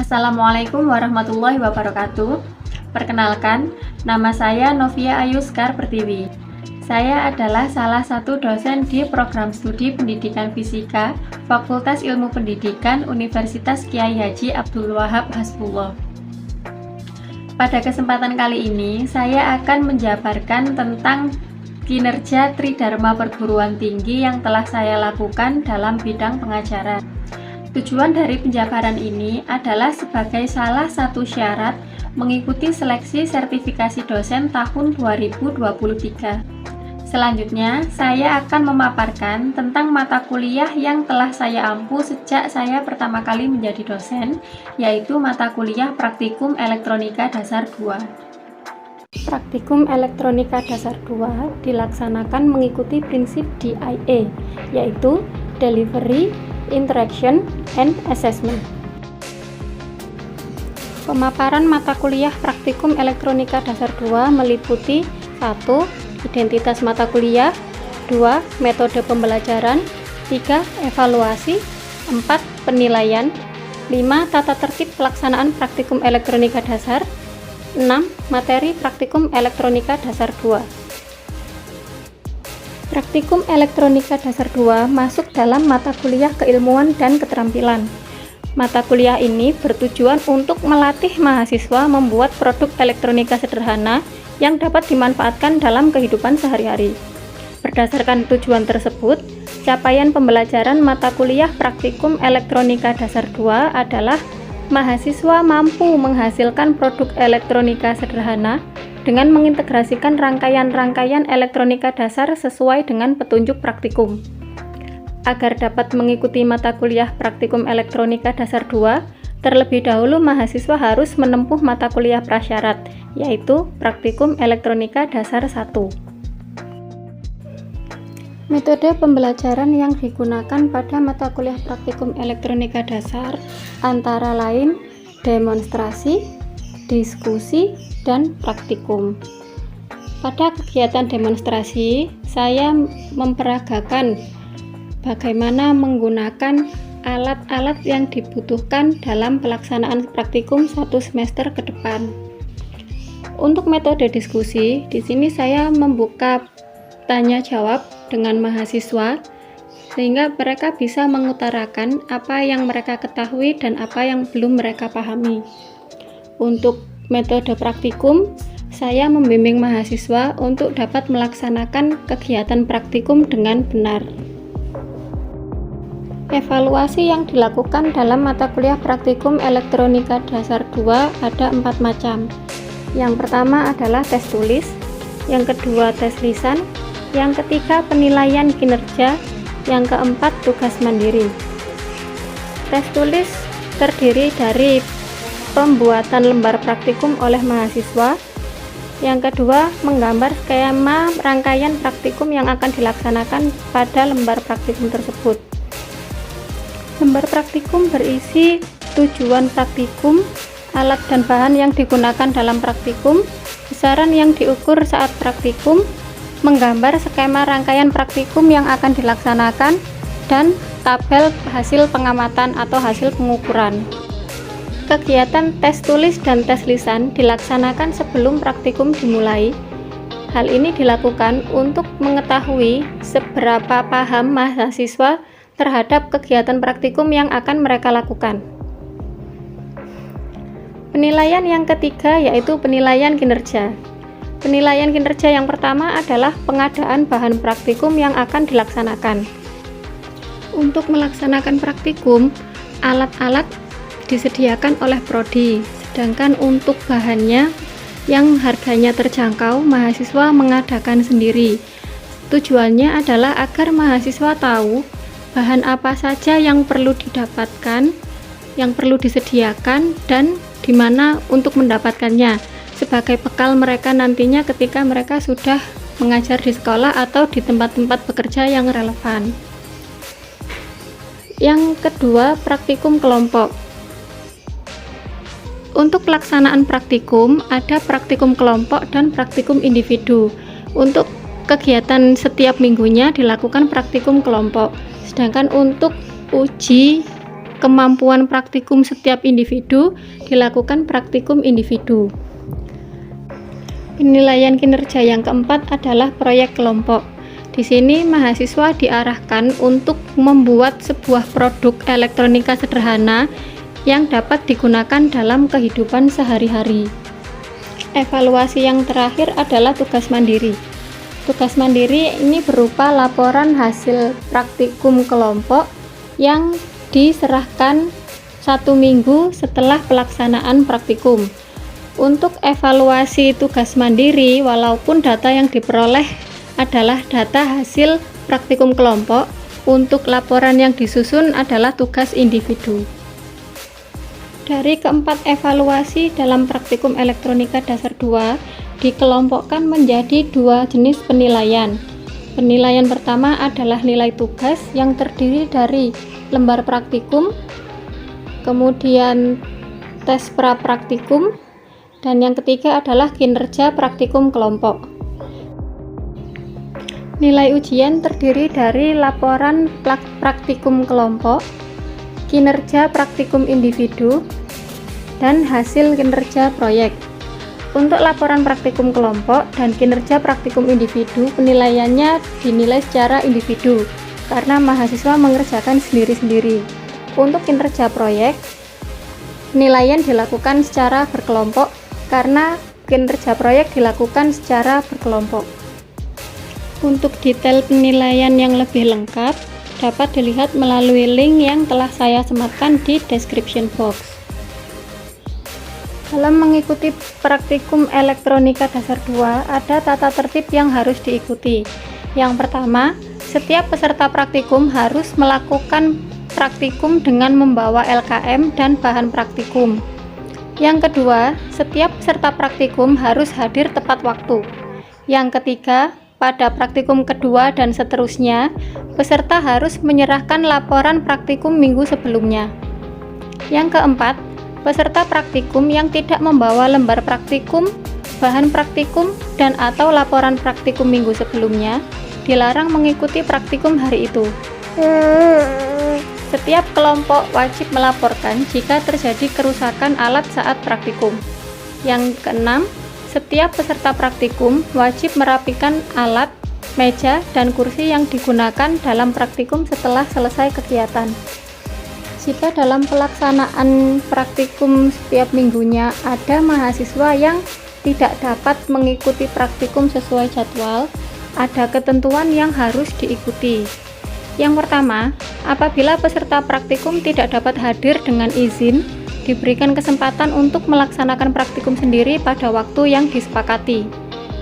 Assalamualaikum warahmatullahi wabarakatuh. Perkenalkan, nama saya Novia Ayuskar Pertiwi. Saya adalah salah satu dosen di program studi Pendidikan Fisika Fakultas Ilmu Pendidikan Universitas Kyai Haji Abdul Wahab Hasbullah. Pada kesempatan kali ini, saya akan menjabarkan tentang kinerja Tridharma Perguruan Tinggi yang telah saya lakukan dalam bidang pengajaran. Tujuan dari penjabaran ini adalah sebagai salah satu syarat mengikuti seleksi sertifikasi dosen tahun 2023. Selanjutnya, saya akan memaparkan tentang mata kuliah yang telah saya ampu sejak saya pertama kali menjadi dosen, yaitu mata kuliah Praktikum Elektronika Dasar 2. Praktikum Elektronika Dasar 2 dilaksanakan mengikuti prinsip DIA, yaitu Delivery, Interaction, and Assessment. Pemaparan mata kuliah Praktikum Elektronika Dasar 2 meliputi 1. Identitas mata kuliah, 2. Metode pembelajaran, 3. Evaluasi, 4. Penilaian, 5. Tata tertib pelaksanaan Praktikum Elektronika Dasar, 6. Materi Praktikum Elektronika Dasar 2. Praktikum Elektronika Dasar 2 masuk dalam mata kuliah keilmuan dan keterampilan. Mata kuliah ini bertujuan untuk melatih mahasiswa membuat produk elektronika sederhana yang dapat dimanfaatkan dalam kehidupan sehari-hari. Berdasarkan tujuan tersebut, capaian pembelajaran mata kuliah Praktikum Elektronika Dasar 2 adalah mahasiswa mampu menghasilkan produk elektronika sederhana dengan mengintegrasikan rangkaian-rangkaian elektronika dasar sesuai dengan petunjuk praktikum. Agar dapat mengikuti mata kuliah Praktikum Elektronika Dasar 2, terlebih dahulu mahasiswa harus menempuh mata kuliah prasyarat, yaitu Praktikum Elektronika Dasar 1. Metode pembelajaran yang digunakan pada mata kuliah Praktikum Elektronika Dasar antara lain demonstrasi, diskusi, dan praktikum. Pada kegiatan demonstrasi, saya memperagakan bagaimana menggunakan alat-alat yang dibutuhkan dalam pelaksanaan praktikum 1 semester ke depan. Untuk metode diskusi, di sini saya membuka tanya jawab dengan mahasiswa sehingga mereka bisa mengutarakan apa yang mereka ketahui dan apa yang belum mereka pahami. Untuk metode praktikum, saya membimbing mahasiswa untuk dapat melaksanakan kegiatan praktikum dengan benar. Evaluasi yang dilakukan dalam mata kuliah Praktikum Elektronika Dasar 2 ada 4 macam. Yang pertama adalah tes tulis, yang kedua tes lisan, yang ketiga penilaian kinerja, yang keempat tugas mandiri. Tes tulis terdiri dari pembuatan lembar praktikum oleh mahasiswa. Yang kedua, menggambar skema rangkaian praktikum yang akan dilaksanakan pada lembar praktikum tersebut. Lembar praktikum berisi tujuan praktikum, alat dan bahan yang digunakan dalam praktikum, besaran yang diukur saat praktikum, menggambar skema rangkaian praktikum yang akan dilaksanakan, dan tabel hasil pengamatan atau hasil pengukuran. Kegiatan tes tulis dan tes lisan dilaksanakan sebelum praktikum dimulai. Hal ini dilakukan untuk mengetahui seberapa paham mahasiswa terhadap kegiatan praktikum yang akan mereka lakukan. Penilaian yang ketiga yaitu penilaian kinerja. Penilaian kinerja yang pertama adalah pengadaan bahan praktikum yang akan dilaksanakan. Untuk melaksanakan praktikum, alat-alat disediakan oleh prodi, sedangkan untuk bahannya yang harganya terjangkau, mahasiswa mengadakan sendiri. Tujuannya adalah agar mahasiswa tahu bahan apa saja yang perlu didapatkan, yang perlu disediakan, dan di mana untuk mendapatkannya, sebagai bekal mereka nantinya ketika mereka sudah mengajar di sekolah atau di tempat-tempat bekerja yang relevan. Yang kedua, praktikum kelompok. Untuk pelaksanaan praktikum, ada praktikum kelompok dan praktikum individu. Untuk kegiatan setiap minggunya dilakukan praktikum kelompok. Sedangkan untuk uji kemampuan praktikum setiap individu, dilakukan praktikum individu. Penilaian kinerja yang keempat adalah proyek kelompok. Di sini mahasiswa diarahkan untuk membuat sebuah produk elektronika sederhana yang dapat digunakan dalam kehidupan sehari-hari. Evaluasi yang terakhir adalah tugas mandiri. Tugas mandiri ini berupa laporan hasil praktikum kelompok yang diserahkan 1 minggu setelah pelaksanaan praktikum. Untuk evaluasi tugas mandiri, walaupun data yang diperoleh adalah data hasil praktikum kelompok, untuk laporan yang disusun adalah tugas individu. Dari keempat evaluasi dalam praktikum elektronika dasar 2, dikelompokkan menjadi 2 jenis penilaian. Penilaian pertama adalah nilai tugas yang terdiri dari lembar praktikum, kemudian tes pra-praktikum, dan yang ketiga adalah kinerja praktikum kelompok. Nilai ujian terdiri dari laporan praktikum kelompok, kinerja praktikum individu, dan hasil kinerja proyek. Untuk laporan praktikum kelompok dan kinerja praktikum individu, penilaiannya dinilai secara individu karena mahasiswa mengerjakan sendiri-sendiri. Untuk kinerja proyek, penilaian dilakukan secara berkelompok karena kinerja proyek dilakukan secara berkelompok. Untuk detail penilaian yang lebih lengkap dapat dilihat melalui link yang telah saya sematkan di description box. Dalam mengikuti praktikum elektronika dasar 2, ada tata tertib yang harus diikuti. Yang pertama, setiap peserta praktikum harus melakukan praktikum dengan membawa LKM dan bahan praktikum. Yang kedua, setiap peserta praktikum harus hadir tepat waktu. Yang ketiga, pada praktikum kedua dan seterusnya, peserta harus menyerahkan laporan praktikum minggu sebelumnya. Yang keempat, peserta praktikum yang tidak membawa lembar praktikum, bahan praktikum, dan atau laporan praktikum minggu sebelumnya dilarang mengikuti praktikum hari itu. Setiap kelompok wajib melaporkan jika terjadi kerusakan alat saat praktikum. Yang keenam, setiap peserta praktikum wajib merapikan alat, meja, dan kursi yang digunakan dalam praktikum setelah selesai kegiatan. Jika dalam pelaksanaan praktikum setiap minggunya ada mahasiswa yang tidak dapat mengikuti praktikum sesuai jadwal, ada ketentuan yang harus diikuti. Yang pertama, apabila peserta praktikum tidak dapat hadir dengan izin, diberikan kesempatan untuk melaksanakan praktikum sendiri pada waktu yang disepakati.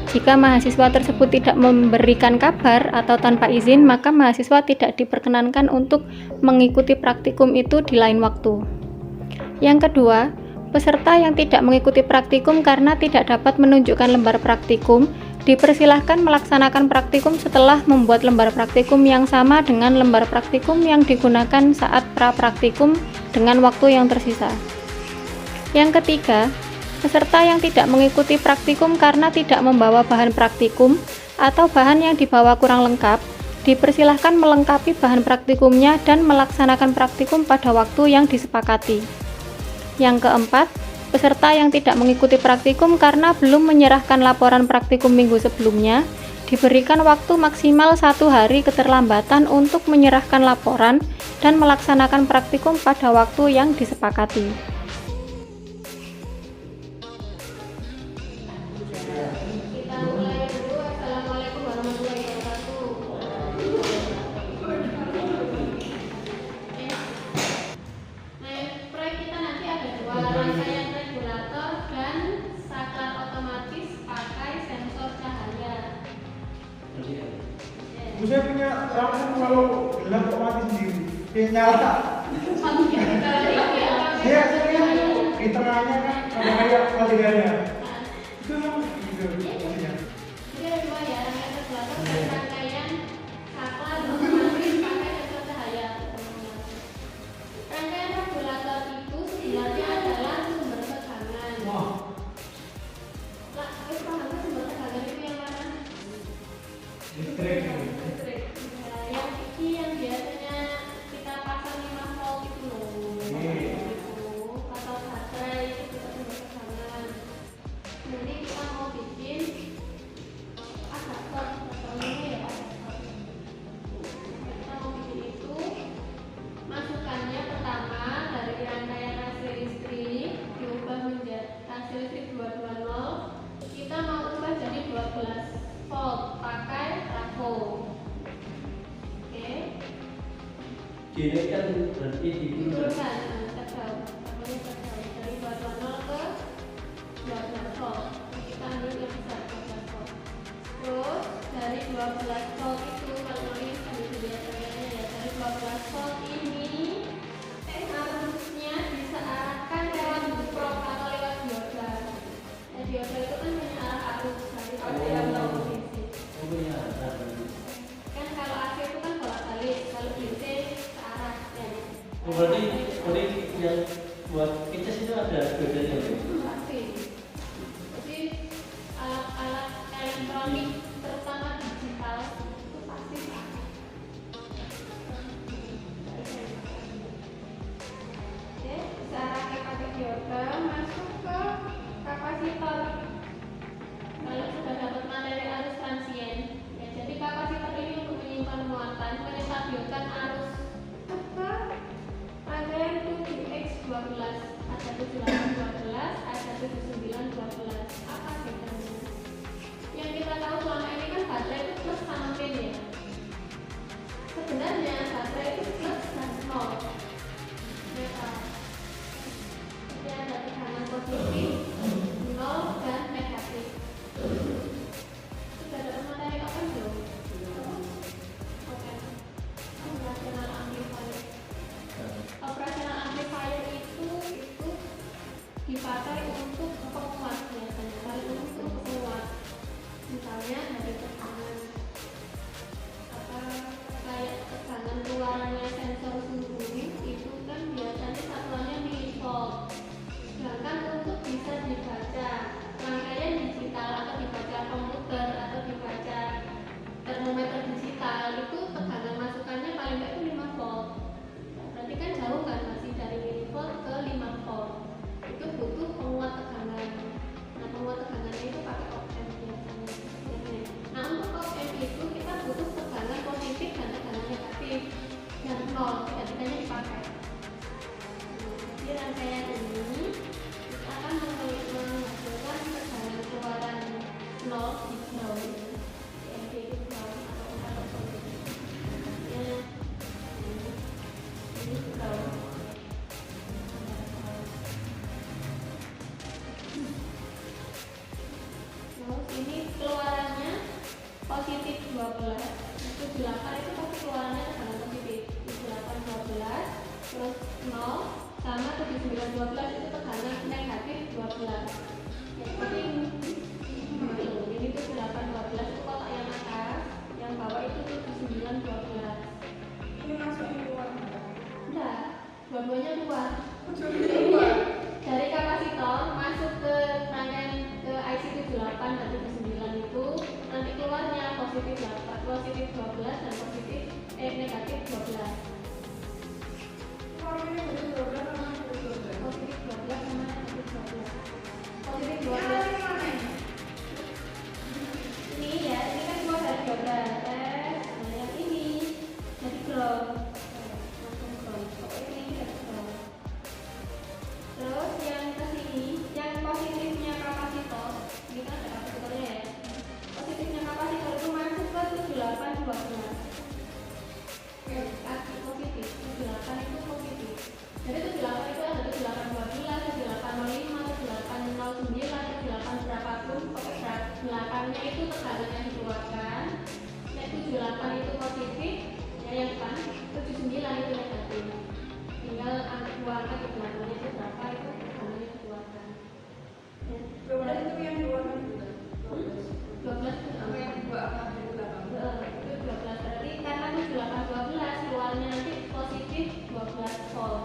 Jika mahasiswa tersebut tidak memberikan kabar atau tanpa izin, maka mahasiswa tidak diperkenankan untuk mengikuti praktikum itu di lain waktu. Yang kedua, peserta yang tidak mengikuti praktikum karena tidak dapat menunjukkan lembar praktikum, dipersilahkan melaksanakan praktikum setelah membuat lembar praktikum yang sama dengan lembar praktikum yang digunakan saat pra-praktikum dengan waktu yang tersisa. Yang ketiga, peserta yang tidak mengikuti praktikum karena tidak membawa bahan praktikum atau bahan yang dibawa kurang lengkap, dipersilahkan melengkapi bahan praktikumnya dan melaksanakan praktikum pada waktu yang disepakati. Yang keempat, peserta yang tidak mengikuti praktikum karena belum menyerahkan laporan praktikum minggu sebelumnya, diberikan waktu maksimal 1 hari keterlambatan untuk menyerahkan laporan dan melaksanakan praktikum pada waktu yang disepakati. Saya punya rambut kalau gelap kok mati sendiri, kayak nyala. Dia di tengahnya kan ada kayak mati gaya. Itu memang gitu. Jadi ada 2 ya, rangkaian regulator dan rangkaian saklar otomatis pakai sensor cahaya. Rangkaian regulator itu sebenarnya adalah sumber tegangan. Lah, paham sumber tegangan itu yang mana? Listrik. Yang biasanya kita pasang 5 volt itu loh. Gini kan berarti diturunkan terjauh, namanya terjauh dari 220 ke 12 volt. Kita ambil yang besar 12 volt. Terus dari 12 volt itu kalau ini biasanya ya dari 12 volt ini arusnya bisa arahkan lewat buprok atau lewat dioda. Nah, dioda itu kan punya arah arus dari yang low voltage. Kan kalau AC itu kan bolak-balik, kalau DC ke arah ya. Berarti yang buat kecas itu ada bedanya ya? Pasti. Jadi alat-alat elektronik terutama digital itu pasti sama. Oke, cara pakai dioda masuk ke kapasitor. Kalau sudah dapat materi arus transien, ya jadi kapasitor ini untuk menyimpan muatan, menstabilkan arus ke rangkaian 7X12, ada 7812, ada 7912. Apa bedanya? Yang kita tahu selama ini kan baterai itu plus sama min ya. Sebenarnya baterai itu plus dan nol. Jadi ada tekanan positif, nol dan negatif. Sudah dapat materi apa belum? Oke. Operational amplifier. Operational amplifier itu dipakai untuk penguat biasanya, paling untuk penguat. Misalnya dari tekanan kayak tekanan keluarannya sensor suhu itu kan biasanya satuannya milivolt. Sedangkan untuk bisa dibaca rangkaian digital atau dibaca komputer atau dibaca termometer digital itu tekanan masukannya paling baik itu 5 volt. Berarti kan jauh kan, masih dari milivolt ke 5 volt. Itu butuh penguat tekanan. Nah, penguat teganannya itu pakai op amp biasanya. Nah, untuk op amp itu kita butuh tekanan positif dan tekanan negatif dan nol, tiga-tiganya dipakai. Jadi rangkaian ini akan menghasilkan tekanan keluaran nol di ground. EMP itu ground atau positif. Ya, ini ground. Ini keluarannya positif 12, 78 itu pasti keluarannya tekanan positif, 78 12, terus 0 sama 79 12 itu tekanan negatif 12. Ya, jadi ini tuh 8 12 itu kotak yang atas, yang bawah itu 79 12. Ini masuk di luar. Enggak, dua-duanya keluar. Keluar. Dari kapasitor masuk ke rangkaian ke IC 78 dan 79 itu nanti keluarnya positif 8, positif 12 dan negatif 12. Kalau ini betul-betul sama betul-betul. Positif 12 sama negatif 12. Positif Yang 12. ini mana? Ini ya, ini kan keluar dari dioda. Nah, yang ini jadi ground. Langsung ground. Pokoknya ini dari ground. Terus yang ke sini, yang positifnya kapasitor, ini kan ada kapasitornya ya. Positifnya kapasitor itu masuk ke 78 12. Kaki positif, 78 itu positif. Jadi 78 itu ada 78 12, 78 05, 78 09, 78 berapapun, pokoknya 8-nya itu tekanan yang dikeluarkan. Yang 78 itu positif, yang depan 79 itu negatif. Tinggal angka dua angka di belakangnya itu berapa itu tekanan yang dikeluarkan. Ya. 12 itu yang luar kan juga. 12 itu Apa yang dua apa di belakang? itu 12 berarti karena 78 12 keluarnya nanti positif 12 volt.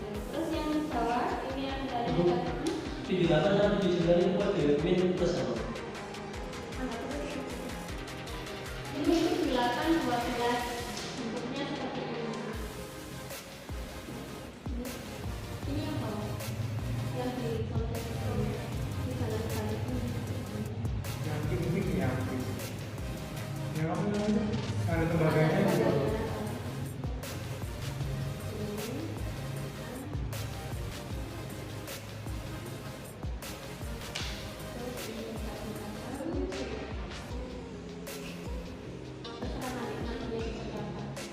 Nah, terus yang bawah ini yang dari negatif. 78 dan 79 itu ada min plus apa? Ini 78 12 bentuknya seperti ini. Ini yang bawah yang di konten di kanan ini. Yang yakin. Yang apa namanya? Ada tembaganya juga.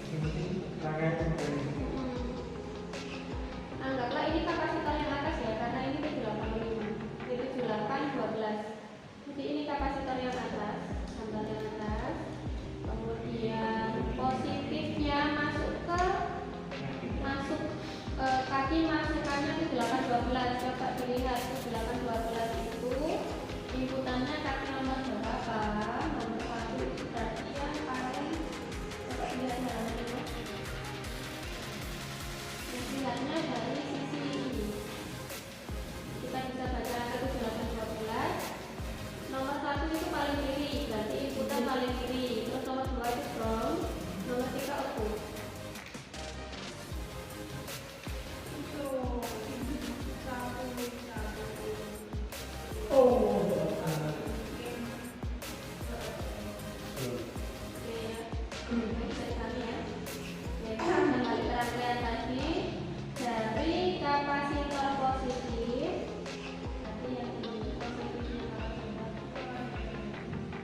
Yang penting dilihat 7812 itu inputannya kaki nomor berapa? Nomor 1 itu berarti yang paling coba lihat jalan ini. Lihatnya dari sisi ini. Kita bisa baca angka 7812. Nomor 1 itu paling kiri, berarti inputnya paling kiri. Terus nomor 2 itu from, nomor 3 output.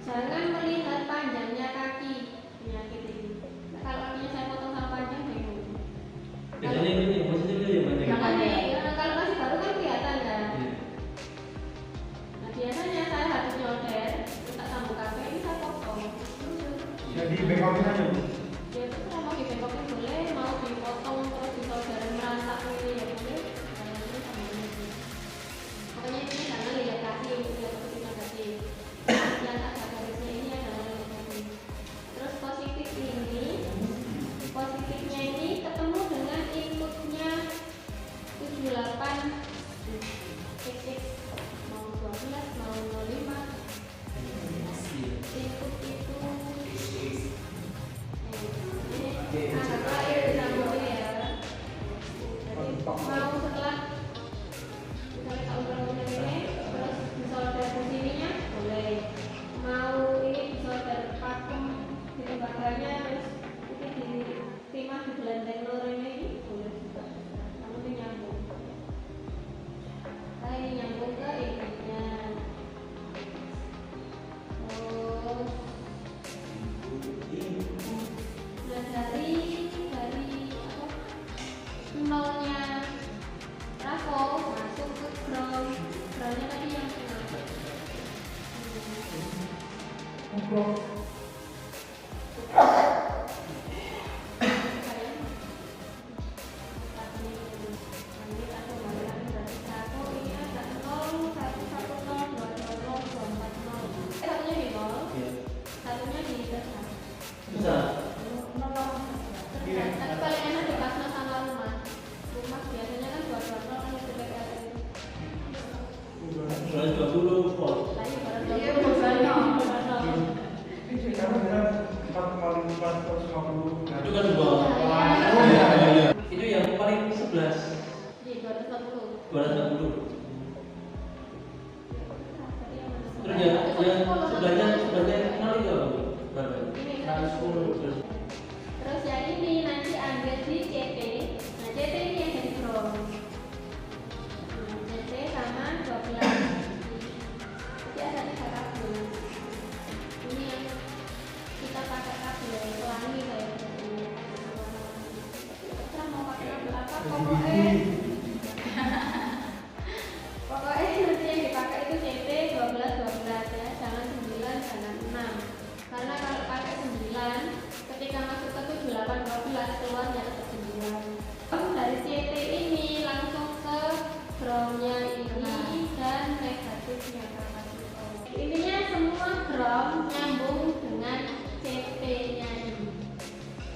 Jangan melihat panjangnya kaki penyakit ini. Nah, kalau kakinya saya potong sama panjang, bingung. Biasanya ini positif ya banyak. Makanya kalau masih baru kan kelihatan kan. Nah biasanya saya habis nyolder, tak sambung kabel ini saya potong. Jadi bengkokin aja Bu. Ya itu mau dibengkokin boleh, mau dipotong terus disolderin merata ini ya boleh. Ini sambungnya ini. Pokoknya ini jangan lihat kaki, lihat positif negatif. Yang agak garisnya ini adalah lihat kaki. Terus positifnya ini ketemu dengan inputnya 78 XX mau 12 mau 05 input itu anggaplah ya disambung ya. Jadi mau setelah misalnya kalau ulang ini terus disolder di sininya boleh, mau ini disolder pakem di tembaganya terus ini ditimah di belendeng lorenya ini boleh juga. Kamu ini nyambung. Nah ini nyambung ke intinya. Nah dari apa? Nolnya trafo masuk ke ground. Groundnya tadi yang kenapa? Satunya di depan. Bisa. Tapi paling enak di pasno sama rumah. Rumah biasanya kan 220 kan itu PPR itu. 220 volt. Tadi baru Iya, 20. Ini kamu bilang 4,450. Itu kan dua. Itu yang paling 11. Di 240. 240. Terus yang sebelahnya kenal itu apa? Berapa? Ini 110. Terus yang ini nanti ambil di CT. Nah CT ini yang jadi ground. CT sama 12. Jadi ada 3 kabel. Ini yang kita pakai kabel pelangi kayak ini. Kita mau pakai kabel apa? Pokoknya nanti yang dipakai itu CT 12 ya, jangan 9, jangan 6. Karena kalau pakai 9, ketika masuk ke 7812 keluarnya tetap 9. Dari CT ini langsung ke groundnya ini dan negatifnya kapasitor. Intinya semua ground nyambung dengan CT-nya ini.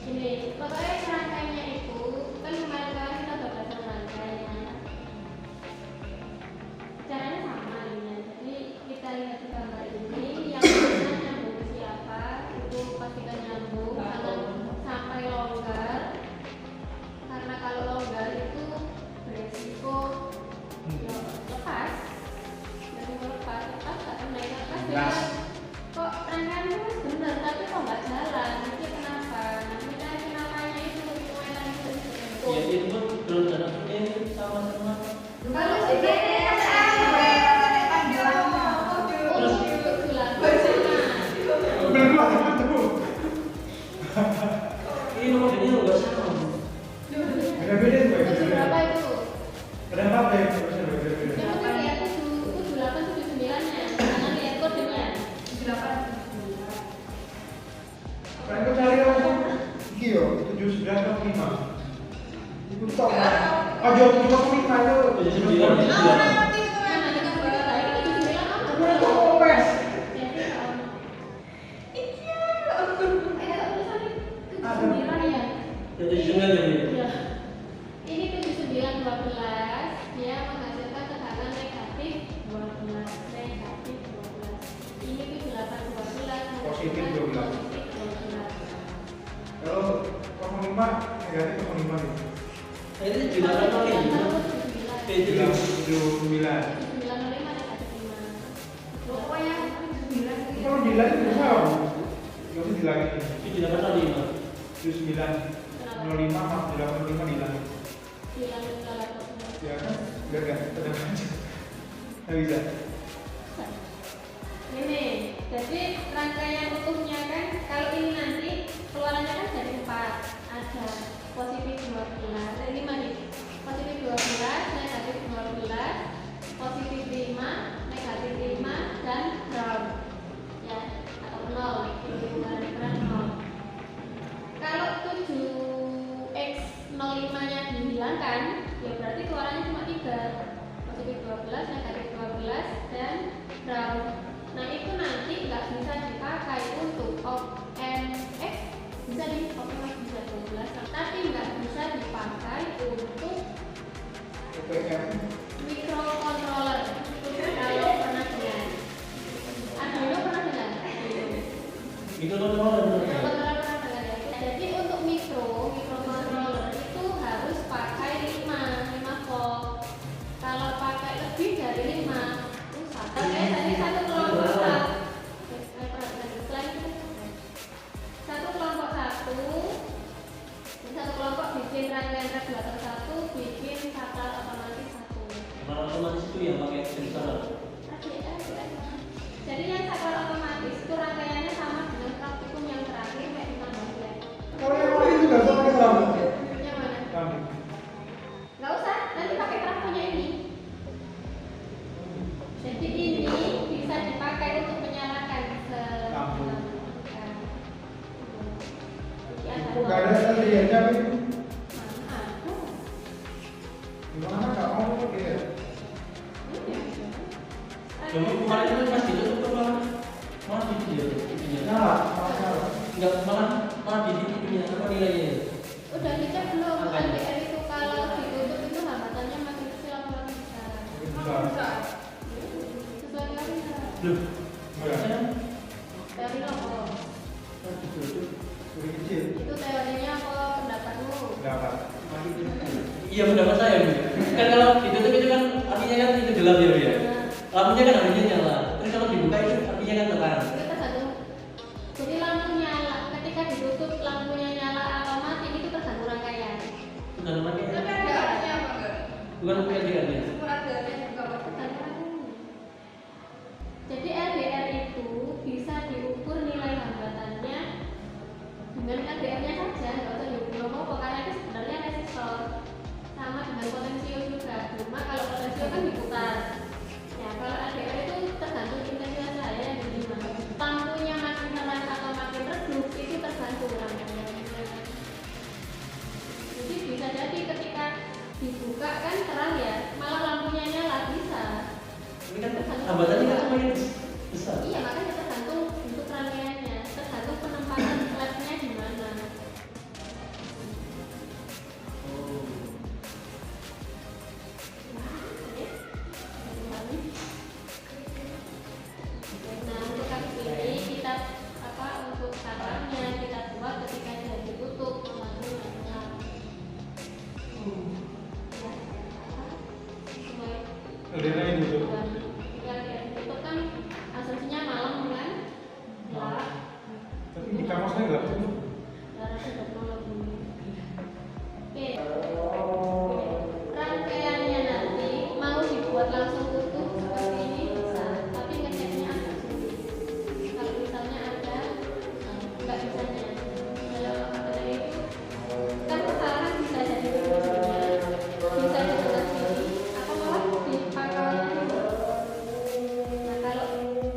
Ini pokoknya rangkainya itu kan kemarin kita udah belajar rangkainya. Caranya sama ini. Jadi kita lihat di gambar ini yang mana nyambung ke siapa itu pastikan nyambung, jangan sampai longgar. Karena kalau longgar itu beresiko ya, lepas. Jadi lepas tak kena lepas ya. Kok rangkaiannya benar tapi kok nggak jalan? Nanti kenapa? Nanti cari kenapanya itu mainan itu. Ya itu pun belum ada ini sama-sama. Kalau sebenarnya Ini nomor ini nggak sama. Beda-beda itu. Berapa itu? Berapa ya? Beda-beda. Yang penting lihat 7879-nya. Jangan lihat kodenya. 12. Kalau 05 negatif 05 nih. Nah, itu juga kan kali ini. Bilang 79. Pokoknya 9 Kalau bilang itu salah. Gak bisa dilangin. Itu juga kan kali ini. 79 05 sama 85 hilang. Ya kan? Enggak, tenang aja. Nggak bisa. Ini, jadi rangkaian utuhnya kan, kalau ini nanti keluarannya kan dari 4, ada positif 12, 5 nih, positif 12, negatif 12, positif 5, negatif 5, dan ground, ya, atau 0, ini ukuran 0. Kalau 7x05 nya dihilangkan, ya berarti keluarannya cuma 3, positif 12, negatif 12, dan ground. Nah itu nanti nggak bisa dipakai untuk OMX, bisa di OMX bisa 12, tapi nggak bisa dipakai untuk OPM. microcontroller. Kalau pernah dengar, Arduino pernah dengar? Itu kan mau Microcontroller pernah dengar ya? Jadi untuk microcontroller itu harus pakai 5 volt. Kalau pakai lebih dari 5 rusak. Tadi satu kelompok satu kelompok bikin rangkaian regulator 1, bikin saklar otomatis 1. Kalau otomatis itu yang pakai sensor. Jadi yang saklar otomatis itu rangkaiannya sama dengan praktikum yang terakhir kayak ditambah ya. Kalau yang lain juga bisa pakai rambut. Yang mana? Rambut. Nggak usah, nanti pakai trafonya ini. Jadi ini bisa dipakai untuk menyalakan Lampu. Jadi Kok gak ada lihatnya apa itu? Mana ada? Gimana nggak mau pakai ya? Jadi kemarin itu pas ditutup tuh malah di dia. Nyala, nyala. Enggak malah di itunya apa nilainya? Udah dicek belum? Angkanya. LDR itu kalau ditutup itu hambatannya makin kecil atau makin besar? Besar. Sesuai kali ya. Loh, Enggak. saya Teori apa? pas ditutup. Lebih kecil. Itu teorinya apa pendapatmu? Dapat. Iya pendapat saya Bu. Kan kalau ditutup itu kan artinya kan itu gelap ya Bu ya. Lampunya kan harusnya nyala. Terus kalau dibuka itu artinya kan terang. Itu tergantung. Jadi lampu nyala, ketika ditutup lampunya nyala atau mati itu tergantung rangkaian. Bukan pakai. Tapi ada artinya apa enggak? Bukan pakai dia. Semua ada artinya juga apa? Tergantung rangkaiannya. Jadi LDR itu bisa diukur nilai hambatannya dengan LDR-nya saja, nggak usah diukur apa karena itu sebenarnya resistor sama dengan potensio juga. Cuma kalau potensio kan diputar. Ya kalau LDR itu tergantung intensitas cahaya yang diterima. Lampunya makin terang atau makin redup itu tergantung rangkaiannya. Jadi bisa jadi ketika dibuka kan terang ya, malah lampunya nyala bisa. Ini kan hambatannya kan semakin besar. Iya makanya tergantung bentuk rangkaiannya, tergantung penempatan flatnya di mana. Oh. Nah untuk kasus ini kita untuk sarannya kita buat ketika dia ditutup lampunya nyala. Ya, sesuai LDR itu tuh. ketika dia ditutup kan asumsinya malam kan gelap. Tapi di kamusnya gelap itu. Oke. Rangkaiannya nanti mau dibuat langsung utuh seperti ini bisa, tapi ngeceknya agak sulit. Kalau misalnya ada nggak bisanya. Dalam materi itu kan kesalahan bisa jadi ujung-ujungnya, bisa dibuat sini atau malah di pangkalnya dulu. Nah kalau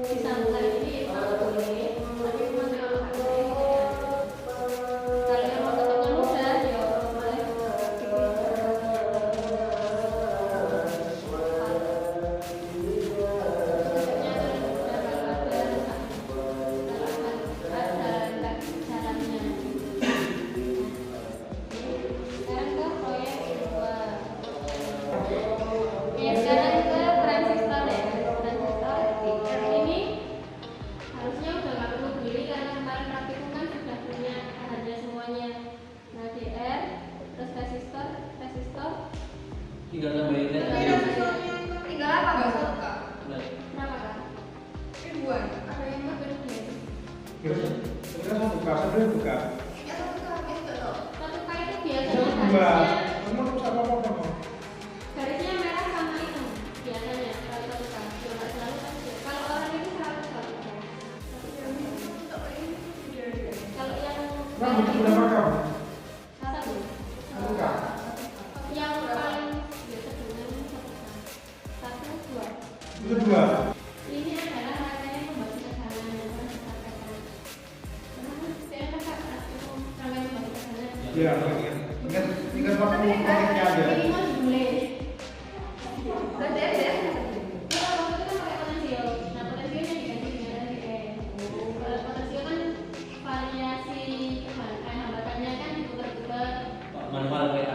disambungkan ini itu boleh, tapi cuma kalau pakai kalau yang mau tetapnya mudah ya malah itu berapa kam? Satu. Satu kam. Yang paling biasa dengan satu dua. Itu dua. Ini adalah rangkaian pembagian tekanan yang telah disampaikan. Terus saya kakak praktikum rangkaian pembagian tekanan. Iya. Ingat waktu praktiknya aja. Ini mau ditulis. Berarti ada ya? Kalau waktu itu kan pakai potensio. Nah potensionya diganti dengan RDN. Kalau potensio kan variasi hambatannya kan diputar-putar. manual kayak